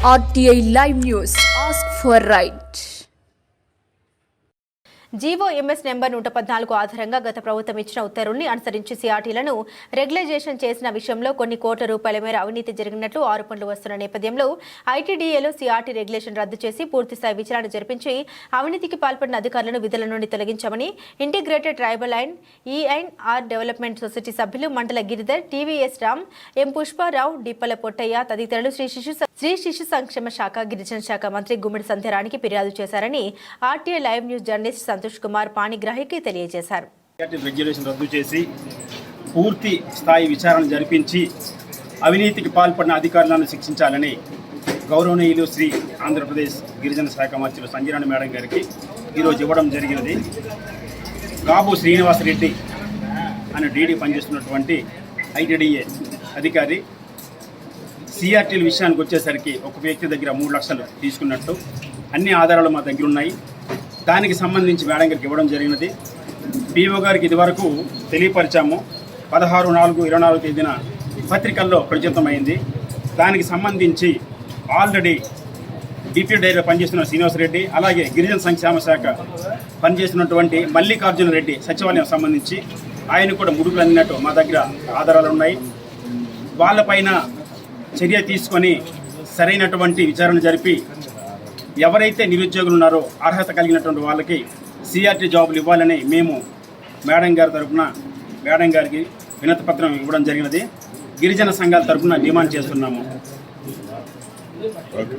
RTI Live News. Ask for right. GO MS number 114 ఆధారంగా గత ప్రభుత్వం ఇచ్చిన ఉత్తర్వుల్ని అనుసరించి సిఆర్టీలను రెగ్యులైజేషన్ చేసిన విషయంలో కొన్ని కోట్ల రూపాయల మేర అవినీతి జరిగినట్లు ఆరోపణలు వస్తున్న నేపథ్యంలో ఐటీడీఏలో సిఆర్టీ రెగ్యులేషన్ రద్దు చేసి పూర్తిస్థాయి విచారణ జరిపించి అవినీతికి పాల్పడిన అధికారులను విధుల నుండి తొలగించామని integrated tribal and ENR development society సభ్యులు మండల గిరిధర్, టీవీఎస్ రామ్, ఎం పుష్పారావు, డిప్పల పొట్టయ్య తదితరులు శ్రీ శిశు సంక్షేమ శాఖ, గిరిజన శాఖ మంత్రి గుమ్మిడి సంధ్యారాణికి ఫిర్యాదు చేశారని RTI live news journalist Santosh Kumar పాణిగ్రాహికి తెలియజేశారు. రెగ్యులేషన్ రద్దు చేసి పూర్తి స్థాయి విచారణ జరిపించి అవినీతికి పాల్పడిన అధికారులను శిక్షించాలని గౌరవనీయులు శ్రీ ఆంధ్రప్రదేశ్ గిరిజన శాఖ మంత్రులు సంజయరాణి మేడం గారికి ఈరోజు ఇవ్వడం జరిగినది. గాబు శ్రీనివాసరెడ్డి అనే డీడీ పనిచేస్తున్నటువంటి ఐటీడీఏ అధికారి సిఆర్టీల విషయానికి వచ్చేసరికి ఒక వ్యక్తి దగ్గర 3 లక్షలు తీసుకున్నట్టు అన్ని ఆధారాలు మా దగ్గర ఉన్నాయి. దానికి సంబంధించి మేడం గారికి ఇవ్వడం జరిగినది. పిఓ గారికి ఇదివరకు తెలియపరిచాము. 16/4/24 తేదీన పత్రికల్లో ప్రచురితమైంది. దానికి సంబంధించి ఆల్రెడీ డిప్యూటీ డైరెక్టర్ పనిచేస్తున్న శ్రీనివాసరెడ్డి, అలాగే గిరిజన సంక్షేమ శాఖ పనిచేస్తున్నటువంటి మల్లికార్జున రెడ్డి సచివాలయం సంబంధించి ఆయన కూడా ముడుపులు అందినట్టు మా దగ్గర ఆధారాలు ఉన్నాయి. వాళ్ళపైన చర్య తీసుకొని సరైనటువంటి విచారణ జరిపి ఎవరైతే నిరుద్యోగులు ఉన్నారో అర్హత కలిగినటువంటి వాళ్ళకి సిఆర్టీ జాబులు ఇవ్వాలని మేము మేడం గారి తరఫున మేడం గారికి వినతి పత్రం ఇవ్వడం జరిగినది. గిరిజన సంఘాల తరఫున డిమాండ్ చేస్తున్నాము.